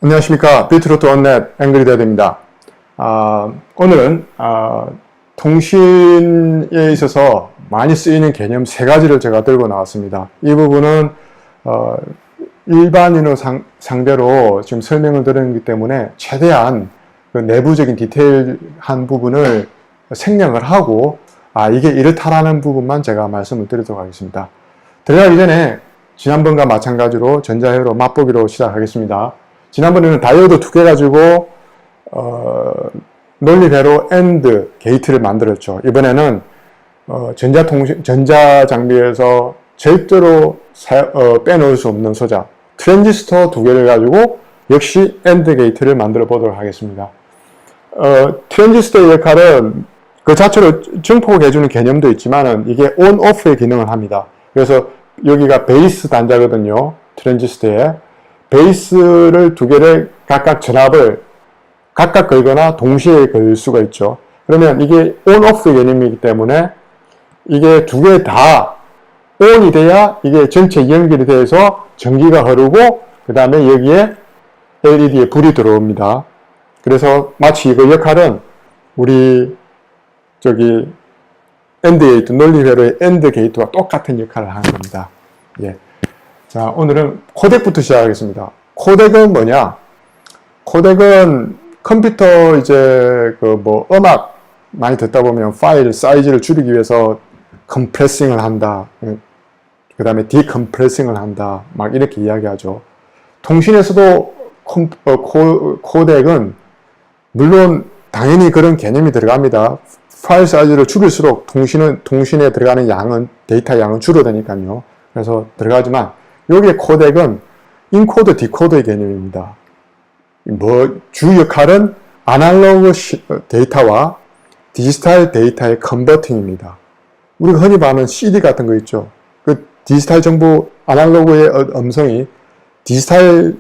안녕하십니까. 비트루트온넷 앵그리데드입니다. 오늘은 통신에 있어서 많이 쓰이는 개념 세 가지를 제가 들고 나왔습니다. 이 부분은 일반인을 상대로 지금 설명을 드리기 때문에 최대한 그 내부적인 디테일한 부분을 생략을 하고 이게 이렇다라는 부분만 제가 말씀을 드리도록 하겠습니다. 들어가기 전에 지난번과 마찬가지로 전자회로 맛보기로 시작하겠습니다. 지난번에는 다이오드 2개 가지고 논리회로 AND 게이트를 만들었죠. 이번에는 전자장비에서 절대로 빼놓을 수 없는 소자 트랜지스터 2개를 가지고 역시 AND 게이트를 만들어 보도록 하겠습니다. 트랜지스터의 역할은 그 자체로 증폭해주는 개념도 있지만은 이게 ON/OFF의 기능을 합니다. 그래서 여기가 베이스 단자거든요. 트랜지스터에 베이스를 2개를 각각 전압을 각각 걸거나 동시에 걸 수가 있죠. 그러면 이게 ON/OFF 개념이기 때문에 이게 2개 다 ON이 돼야 이게 전체 연결이 돼서 전기가 흐르고 그 다음에 여기에 LED에 불이 들어옵니다. 그래서 마치 이거 역할은 우리 AND 게이트, 논리회로의 AND 게이트와 똑같은 역할을 하는 겁니다. 예. 자, 오늘은 코덱부터 시작하겠습니다. 코덱은 뭐냐? 코덱은 컴퓨터 음악 많이 듣다 보면 파일 사이즈를 줄이기 위해서 컴프레싱을 한다. 그 다음에 디컴프레싱을 한다. 막 이렇게 이야기하죠. 통신에서도 코덱은 물론 당연히 그런 개념이 들어갑니다. 파일 사이즈를 줄일수록 통신에 들어가는 양은, 데이터 양은 줄어드니까요. 그래서 들어가지만, 여기에 코덱은 인코드, 디코드의 개념입니다. 주 역할은 아날로그 데이터와 디지털 데이터의 컨버팅입니다. 우리가 흔히 말하는 CD 같은 거 있죠. 그 디지털 정보, 아날로그의 음성이 디지털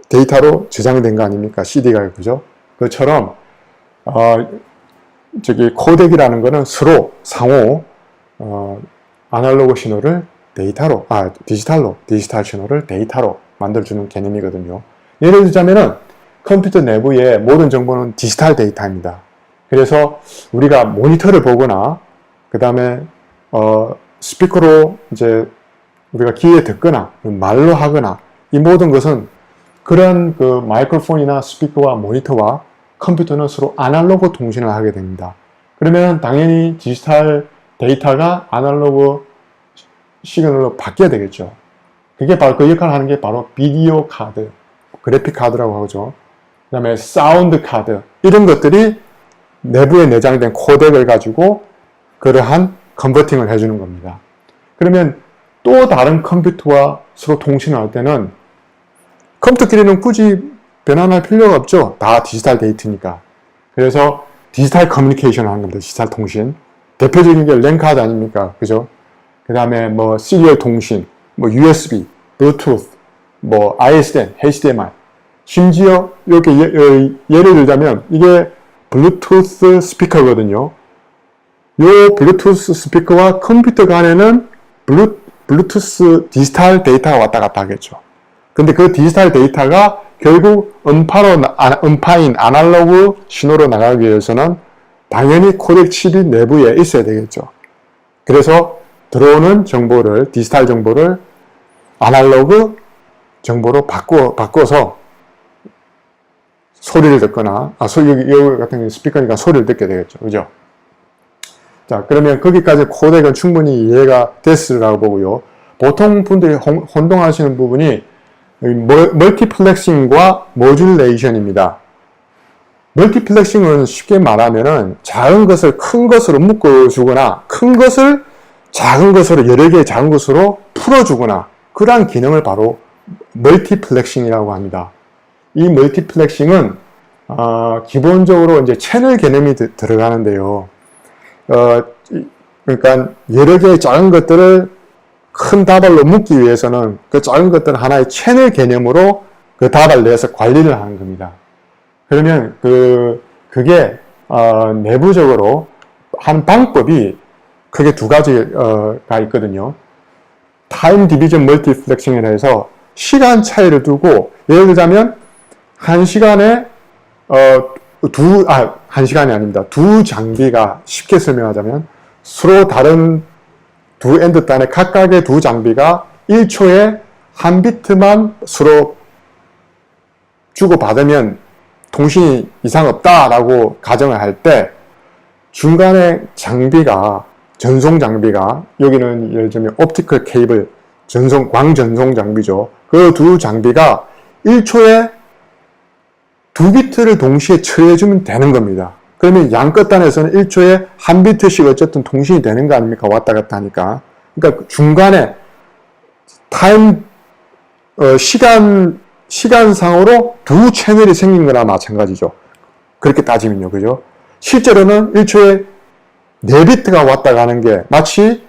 데이터로 저장된 거 아닙니까? CD가, 그죠? 그것처럼, 코덱이라는 거는 서로 상호, 아날로그 신호를 디지털 신호를 데이터로 만들어주는 개념이거든요. 예를 들자면은 컴퓨터 내부의 모든 정보는 디지털 데이터입니다. 그래서 우리가 모니터를 보거나, 그 다음에, 스피커로 우리가 귀에 듣거나, 말로 하거나, 이 모든 것은 그런 마이크로폰이나 스피커와 모니터와 컴퓨터는 서로 아날로그 통신을 하게 됩니다. 그러면 당연히 디지털 데이터가 아날로그 시그널로 바뀌어야 되겠죠. 그게 바로 그 역할을 하는 게 바로 비디오 카드, 그래픽 카드라고 하죠. 그 다음에 사운드 카드, 이런 것들이 내부에 내장된 코덱을 가지고 그러한 컨버팅을 해주는 겁니다. 그러면 또 다른 컴퓨터와 서로 통신을 할 때는 컴퓨터끼리는 굳이 변환할 필요가 없죠. 다 디지털 데이터니까. 그래서 디지털 커뮤니케이션을 하는 겁니다. 디지털 통신. 대표적인 게 랜카드 아닙니까? 그죠? 그 다음에 시리얼 통신, USB, 블루투스, ISDN, HDMI. 심지어 이렇게 예를 들자면 이게 블루투스 스피커거든요. 이 블루투스 스피커와 컴퓨터 간에는 블루투스 디지털 데이터가 왔다 갔다 하겠죠. 근데 그 디지털 데이터가 결국 음파인 아날로그 신호로 나가기 위해서는 당연히 코덱 칩이 내부에 있어야 되겠죠. 그래서 들어오는 정보를, 디지털 정보를 아날로그 정보로 바꿔서 소리를 듣거나, 여기 같은 경우 스피커니까 소리를 듣게 되겠죠. 그죠? 자, 그러면 거기까지 코덱은 충분히 이해가 됐으라고 보고요. 보통 분들이 혼동하시는 부분이 멀티플렉싱과 모듈레이션입니다. 멀티플렉싱은 쉽게 말하면은 작은 것을 큰 것으로 묶어주거나 큰 것을 작은 것으로 여러 개의 작은 것으로 풀어주거나 그러한 기능을 바로 멀티플렉싱이라고 합니다. 이 멀티플렉싱은 기본적으로 이제 채널 개념이 들어가는데요. 그러니까 여러 개의 작은 것들을 큰 다발로 묶기 위해서는 그 작은 것들은 하나의 채널 개념으로 그 다발 내에서 관리를 하는 겁니다. 그러면 그게 내부적으로 한 방법이 크게 2가지가 있거든요. 타임 디비전 멀티플렉싱이라 해서 시간 차이를 두고, 예를 들자면 한 시간에 한 시간이 아닙니다. 두 장비가 쉽게 설명하자면 서로 다른 두 엔드 단의 각각의 두 장비가 1초에 한 비트만 서로 주고받으면 통신이 이상 없다라고 가정을 할 때 중간에 장비가 전송 장비가 여기는 예를 들면 옵티컬 케이블 광전송 장비죠. 그 두 장비가 1초에 두 비트를 동시에 처리해주면 되는 겁니다. 그러면 양 끝단에서는 1초에 한 비트씩 어쨌든 통신이 되는 거 아닙니까? 왔다 갔다 하니까. 그러니까 중간에 시간상으로 두 채널이 생긴 거나 마찬가지죠. 그렇게 따지면요. 그죠? 실제로는 1초에 4비트가 왔다 가는 게 마치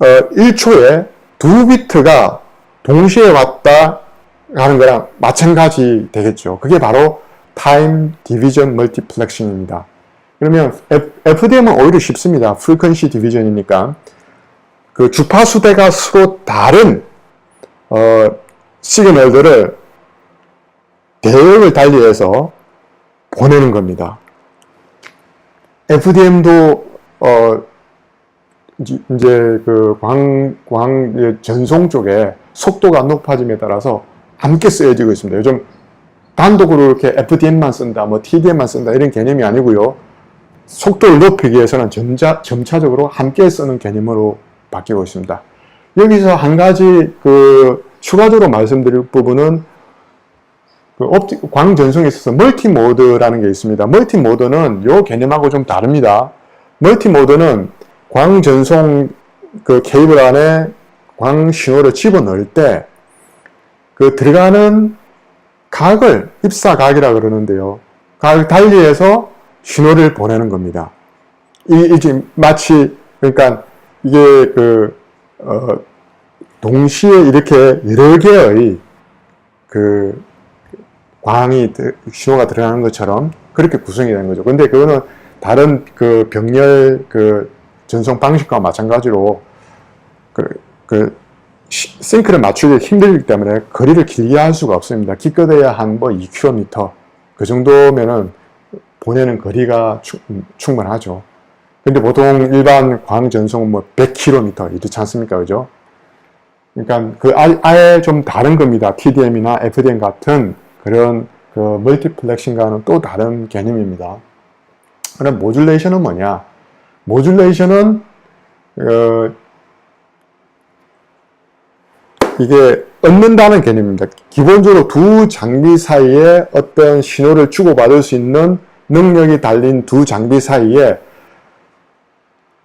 1초에 두 비트가 동시에 왔다 가는 거랑 마찬가지 되겠죠. 그게 바로 타임 디비전 멀티플렉싱입니다. 그러면 FDM은 오히려 쉽습니다. 프리퀀시 디비전이니까 그 주파수대가 서로 다른 시그널들을 대역을 달리해서 보내는 겁니다. FDM도 이제 그 전송 쪽에 속도가 높아짐에 따라서 함께 쓰여지고 있습니다. 요즘 단독으로 이렇게 FDM만 쓴다, 뭐 TDM만 쓴다 이런 개념이 아니고요. 속도를 높이기 위해서는 점차적으로 함께 쓰는 개념으로 바뀌고 있습니다. 여기서 한 가지 추가적으로 말씀드릴 부분은 광전송에 있어서 멀티모드라는 게 있습니다. 멀티모드는 이 개념하고 좀 다릅니다. 멀티모드는 광전송 케이블 안에 광 신호를 집어넣을 때 들어가는 각을 입사각이라 그러는데요. 각을 달리해서 신호를 보내는 겁니다. 이게 마치 그러니까 이게 동시에 이렇게 여러 개의 신호가 들어가는 것처럼 그렇게 구성이 되는 거죠. 근데 그거는 다른 병렬 전송 방식과 마찬가지로 싱크를 맞추기 힘들기 때문에 거리를 길게 할 수가 없습니다. 기껏해야 한 2km 그 정도면은 보내는 거리가 충분하죠. 근데 보통 일반 광전송은 100km 이렇지 않습니까? 그죠? 그러니까 아예 좀 다른 겁니다. TDM이나 FDM 같은 그런 멀티플렉싱과는 또 다른 개념입니다. 그럼 모듈레이션은 뭐냐? 모듈레이션은 이게 얻는다는 개념입니다. 기본적으로 두 장비 사이에 어떤 신호를 주고받을 수 있는 능력이 달린 두 장비 사이에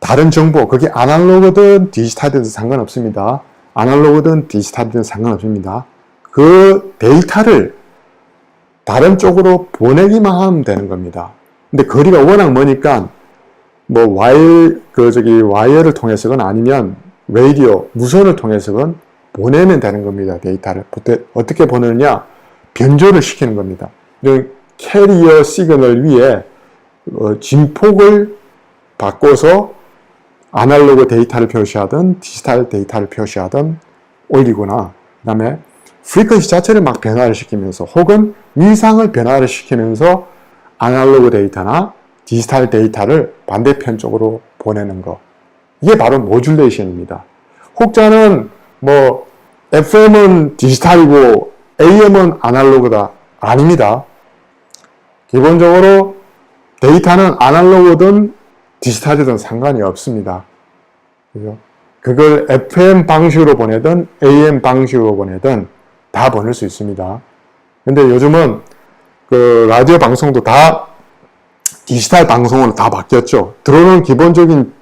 다른 정보, 그게 아날로그든 디지털이든 상관없습니다. 아날로그든 디지털이든 상관없습니다. 그 데이터를 다른 쪽으로 보내기만 하면 되는 겁니다. 근데 거리가 워낙 머니까 와이어를 통해서건 아니면 라디오, 무선을 통해서건 보내면 되는 겁니다. 데이터를. 어떻게 보내느냐? 변조를 시키는 겁니다. 캐리어 시그널 위에 진폭을 바꿔서 아날로그 데이터를 표시하든 디지털 데이터를 표시하든 올리거나 그 다음에 프리퀀시 자체를 막 변화를 시키면서 혹은 위상을 변화를 시키면서 아날로그 데이터나 디지털 데이터를 반대편 쪽으로 보내는 거. 이게 바로 모듈레이션입니다. 혹자는 FM은 디지털이고 AM은 아날로그다. 아닙니다. 기본적으로 데이터는 아날로그든 디지털이든 상관이 없습니다. 그죠? 그걸 FM 방식으로 보내든 AM 방식으로 보내든 다 보낼 수 있습니다. 근데 요즘은 라디오 방송도 다 디지털 방송으로 다 바뀌었죠. 들어오는 기본적인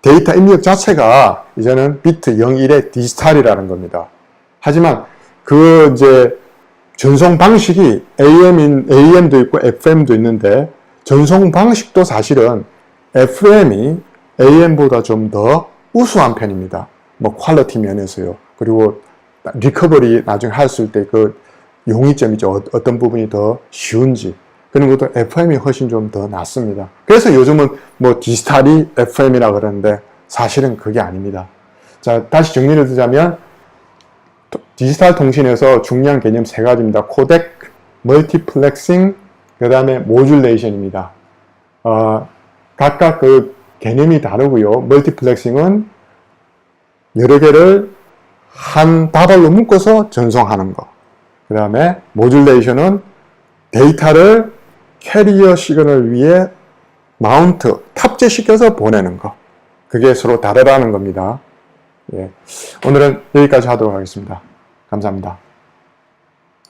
데이터 입력 자체가 이제는 비트 0, 1의 디지털이라는 겁니다. 하지만 전송 방식이 AM도 있고 FM도 있는데 전송 방식도 사실은 FM이 AM보다 좀 더 우수한 편입니다. 퀄리티 면에서요. 그리고 리커버리 나중에 했을 때 용이점이죠. 어떤 부분이 더 쉬운지. 그런 것도 FM이 훨씬 좀 더 낫습니다. 그래서 요즘은 디지털이 FM이라 그러는데 사실은 그게 아닙니다. 자, 다시 정리를 드자면 디지털 통신에서 중요한 개념 3가지입니다. 코덱, 멀티플렉싱, 그 다음에 모듈레이션입니다. 각각 그 개념이 다르고요. 멀티플렉싱은 여러 개를 한 다발로 묶어서 전송하는 거. 그 다음에 모듈레이션은 데이터를 캐리어 시그널 위에 마운트, 탑재시켜서 보내는 거. 그게 서로 다르다는 겁니다. 예. 오늘은 여기까지 하도록 하겠습니다. 감사합니다.